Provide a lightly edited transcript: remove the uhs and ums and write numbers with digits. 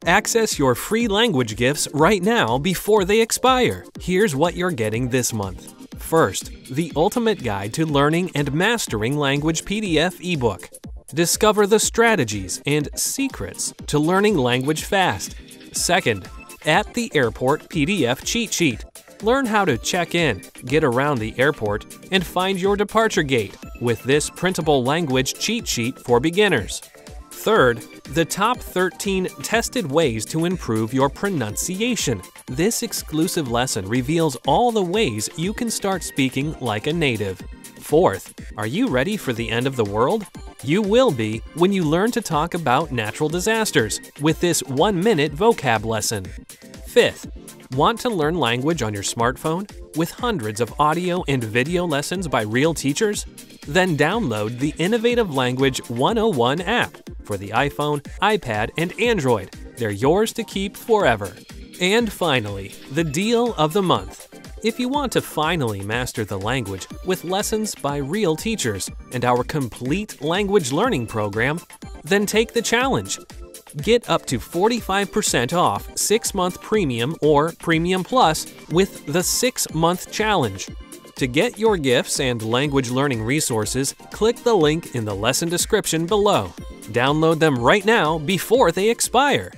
Access your free language gifts right now before they expire. Here's what you're getting this month. First, the Ultimate Guide to Learning and Mastering Language PDF ebook. Discover the strategies and secrets to learning language fast. Second, At the Airport PDF cheat sheet. Learn how to check in, get around the airport, and find your departure gate with this printable language cheat sheet for beginners. Third, the top 13 tested ways to improve your pronunciation. This exclusive lesson reveals all the ways you can start speaking like a native. Fourth, are you ready for the end of the world? You will be when you learn to talk about natural disasters with this 1-minute vocab lesson. Fifth, want to learn language on your smartphone with hundreds of audio and video lessons by real teachers? Then download the Innovative Language 101 app for the iPhone, iPad, and Android. They're yours to keep forever. And finally, the deal of the month. If you want to finally master the language with lessons by real teachers and our complete language learning program, then take the challenge. Get up to 45% off 6-month Premium or Premium Plus with the 6-month challenge. To get your gifts and language learning resources, click the link in the lesson description below. Download them right now before they expire.